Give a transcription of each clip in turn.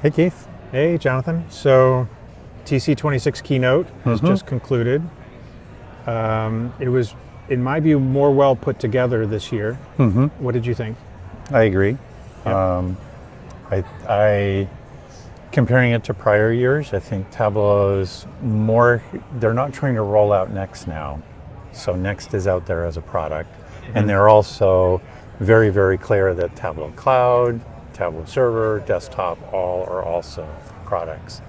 Hey, Keith. Hey, Jonathan. So, TC26 Keynote has just concluded. It was, in my view, more well put together this year. What did you think? I agree. Yep. I comparing it to prior years, I think Tableau's more, they're not trying to roll out Next now. So Next is out there as a product. And they're also very, very clear that Tableau Cloud, Tableau Server, Desktop, all are also products.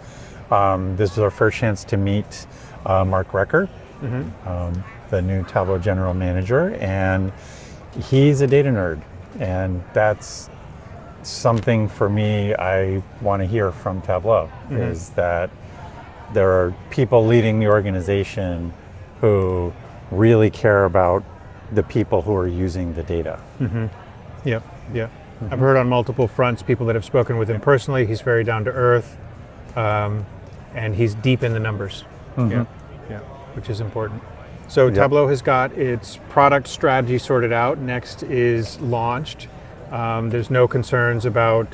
This is our first chance to meet Mark Recher, the new Tableau General Manager, and he's a data nerd. And that's something for me I want to hear from Tableau, is that there are people leading the organization who really care about the people who are using the data. Yep. I've heard on multiple fronts people that have spoken with him personally. He's very down to earth, and he's deep in the numbers. Yeah, which is important. So Tableau has got its product strategy sorted out. Next is launched. There's no concerns about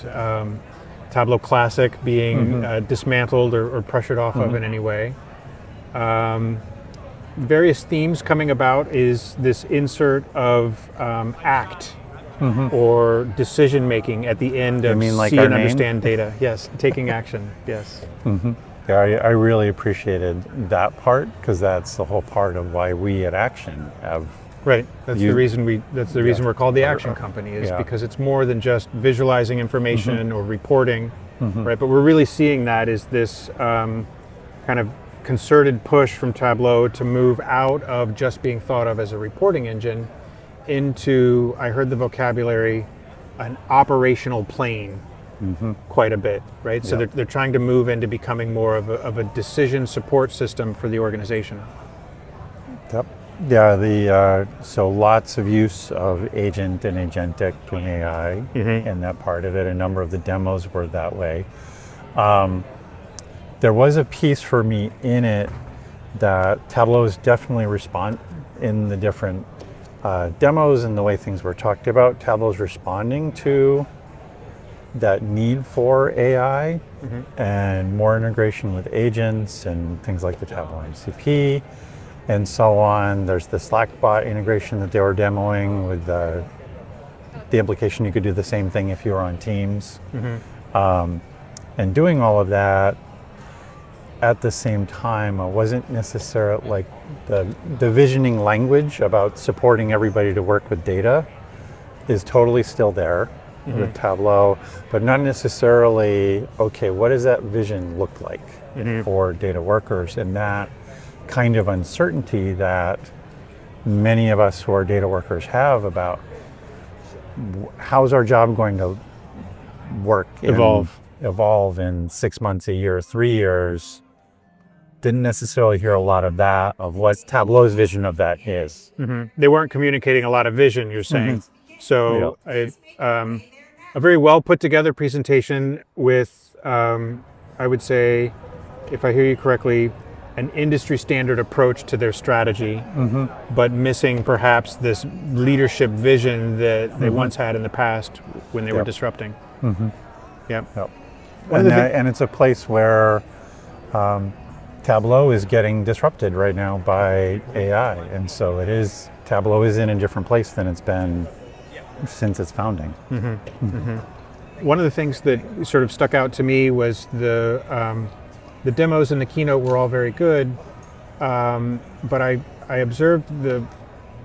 Tableau Classic being dismantled or pressured off of in any way. Various themes coming about is this insert of act or decision making at the end of mean like see our and name? understand data. Yes, taking action. Yes. Yeah, I really appreciated that part, because that's the whole part of why we at Action have. Right. That's the reason we're called the Action Company, is because it's more than just visualizing information or reporting, right? But we're really seeing that as this kind of concerted push from Tableau to move out of just being thought of as a reporting engine into, I heard the vocabulary, an operational plane quite a bit, right? So they're trying to move into becoming more of a decision support system for the organization. Yep. Yeah, so lots of use of agent and agentic and AI in that part of it. A number of the demos were that way. There was a piece for me in it that Tableau is definitely respond in the different demos and the way things were talked about. Tableau's responding to that need for AI and more integration with agents and things like the Tableau MCP and so on. There's the Slackbot integration that they were demoing with the implication you could do the same thing if you were on Teams. And doing all of that at the same time, I wasn't necessarily like the visioning language about supporting everybody to work with data is totally still there with Tableau, but not necessarily, okay, what does that vision look like for data workers? And that kind of uncertainty that many of us who are data workers have about how's our job going to work, evolve in 6 months, a year, 3 years. Didn't necessarily hear a lot of that, of what Tableau's vision of that is. They weren't communicating a lot of vision, you're saying. So a very well put together presentation with, I would say, if I hear you correctly, an industry standard approach to their strategy, but missing perhaps this leadership vision that they once had in the past when they were disrupting. And it's a place where Tableau is getting disrupted right now by AI, and so Tableau is in a different place than it's been since its founding. One of the things that sort of stuck out to me was the demos in the keynote were all very good, but I observed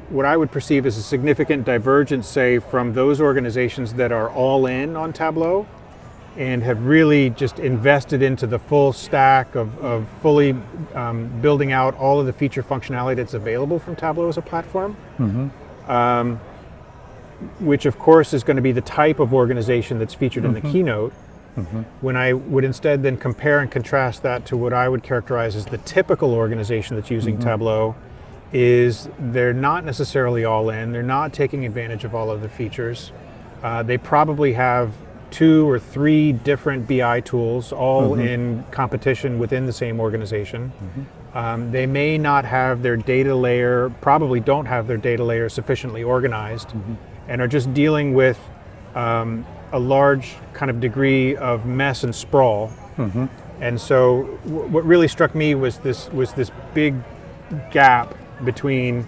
what I would perceive as a significant divergence, say, from those organizations that are all in on Tableau and have really just invested into the full stack of fully building out all of the feature functionality that's available from Tableau as a platform, which of course is going to be the type of organization that's featured in the keynote. When I would instead then compare and contrast that to what I would characterize as the typical organization that's using Tableau, is they're not necessarily all in, they're not taking advantage of all of the features. They probably have 2 or 3 different BI tools, all in competition within the same organization. They may not have their data layer, probably don't have their data layer sufficiently organized, and are just dealing with a large kind of degree of mess and sprawl. And so what really struck me was this big gap between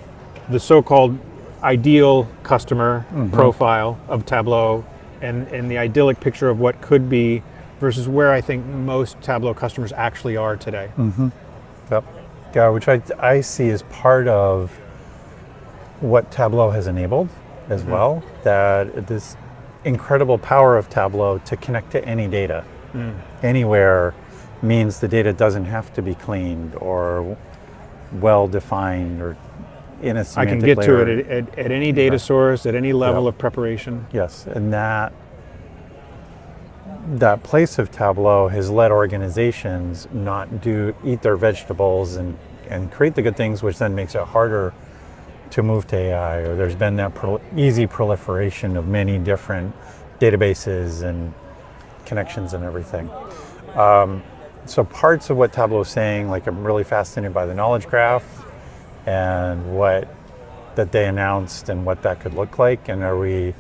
the so-called ideal customer profile of Tableau and the idyllic picture of what could be versus where I think most Tableau customers actually are today. Yep. Yeah, which I see as part of what Tableau has enabled as well, that this incredible power of Tableau to connect to any data anywhere means the data doesn't have to be cleaned or well defined or in a semantic I can get layer. to it at any data source, at any level of preparation. Yes, and that place of Tableau has let organizations not eat their vegetables and create the good things, which then makes it harder to move to AI. Or there's been that easy proliferation of many different databases and connections and everything. So parts of what Tableau is saying, like I'm really fascinated by the knowledge graph and that they announced and what that could look like, and are we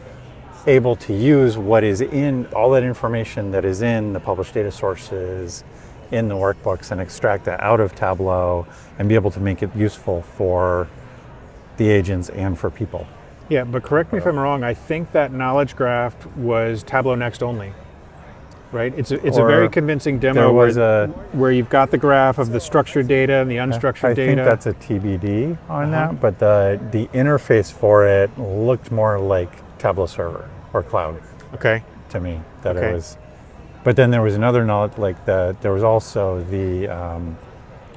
able to use what is in all that information that is in the published data sources, in the workbooks, and extract that out of Tableau and be able to make it useful for the agents and for people. Yeah, but correct me if I'm wrong, I think that knowledge graph was Tableau Next only, right? It's a very convincing demo where you've got the graph of the structured data and the unstructured data. I think that's a TBD on that, but the interface for it looked more like Tableau Server or Cloud. Okay. To me, that it was. But then there was another knowledge, like there was also the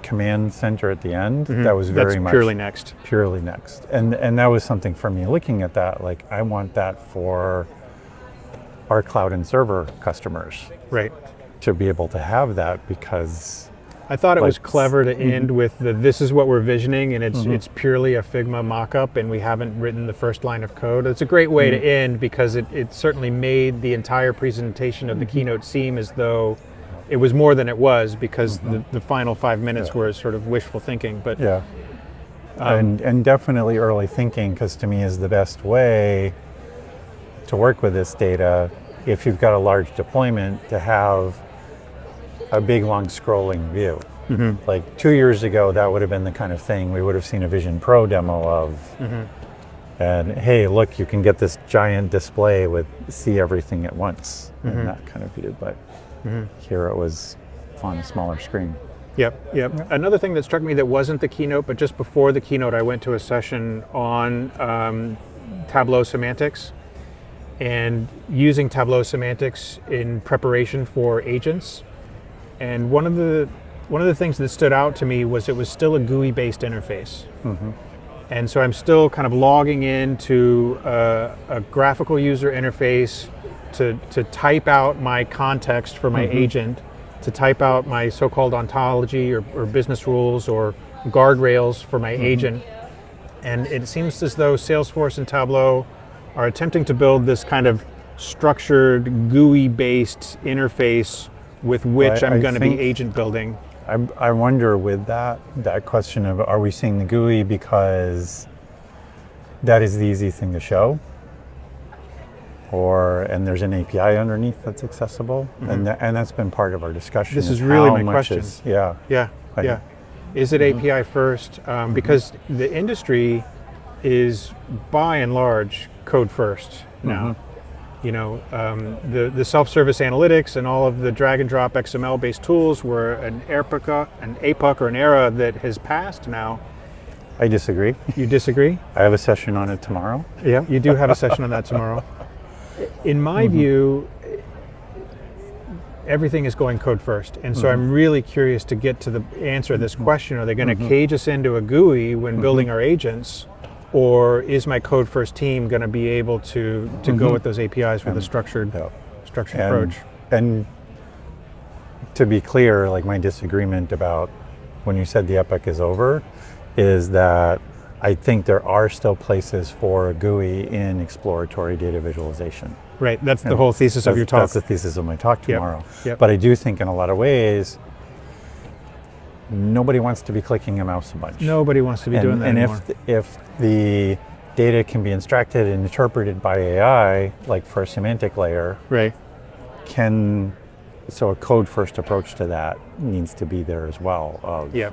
command center at the end that was very much purely Next. Purely Next, and that was something for me looking at that. Like I want that for our cloud and server customers, right? To be able to have that, because I thought it was clever to end with this is what we're visioning, and it's purely a Figma mock-up, and we haven't written the first line of code. It's a great way to end, because it certainly made the entire presentation of the keynote seem as though it was more than it was, because the final 5 minutes were sort of wishful thinking. But and definitely early thinking, because to me is the best way to work with this data. If you've got a large deployment, to have a big long scrolling view. Like 2 years ago, that would have been the kind of thing we would have seen a Vision Pro demo of. And hey, look, you can get this giant display with see everything at once, and that kind of view. But here it was on a smaller screen. Yep. Another thing that struck me that wasn't the keynote, but just before the keynote, I went to a session on Tableau semantics and using Tableau semantics in preparation for agents. And one of the things that stood out to me was it was still a GUI-based interface. And so I'm still kind of logging into a graphical user interface to type out my context for my agent, to type out my so-called ontology or business rules or guardrails for my agent. And it seems as though Salesforce and Tableau are attempting to build this kind of structured GUI-based interface with which I'm going to be agent building. I wonder with that question of, are we seeing the GUI because that is the easy thing to show, and there's an API underneath that's accessible, and that's been part of our discussion. This is really my question. Is it API first? Because the industry is by and large code first now. You know, the self-service analytics and all of the drag and drop XML-based tools were an epoch or an era that has passed now. I disagree. You disagree? I have a session on it tomorrow. Yeah, you do have a session on that tomorrow. In my view, everything is going code first. And so I'm really curious to get to the answer to this question. Are they going to cage us into a GUI when building our agents? Or is my code first team going to be able to go with those APIs with a structured approach? And to be clear, like my disagreement about when you said the epoch is over, is that I think there are still places for a GUI in exploratory data visualization. Right, that's the whole thesis of your talk. That's the thesis of my talk tomorrow. Yep. But I do think in a lot of ways, nobody wants to be clicking a mouse a bunch. Nobody wants to be doing that anymore. And if the data can be extracted and interpreted by AI, like for a semantic layer, Right. so a code first approach to that needs to be there as well. Yeah.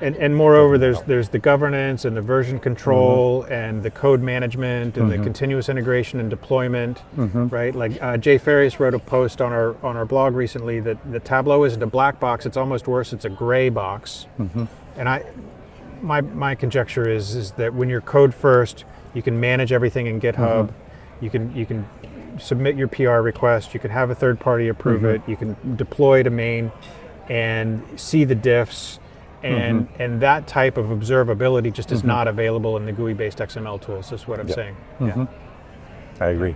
And moreover, there's the governance and the version control and the code management and the continuous integration and deployment, right? Like Jay Farias wrote a post on our blog recently that the Tableau isn't a black box; it's almost worse; it's a gray box. And my conjecture is that when you're code first, you can manage everything in GitHub. You can submit your PR request. You can have a third party approve it. You can deploy to main and see the diffs. And that type of observability just is not available in the GUI-based XML tools, is what I'm saying. Yeah. I agree.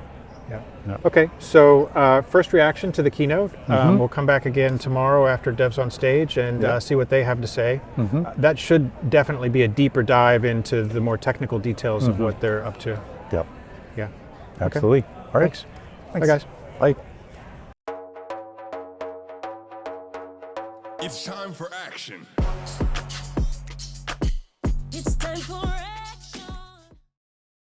Yeah. Yep. Okay, so first reaction to the keynote. We'll come back again tomorrow after Devs on Stage and see what they have to say. That should definitely be a deeper dive into the more technical details of what they're up to. Yep. Yeah. Absolutely. All right. Thanks. Thanks. Bye, guys. Bye. It's time for action. It's time for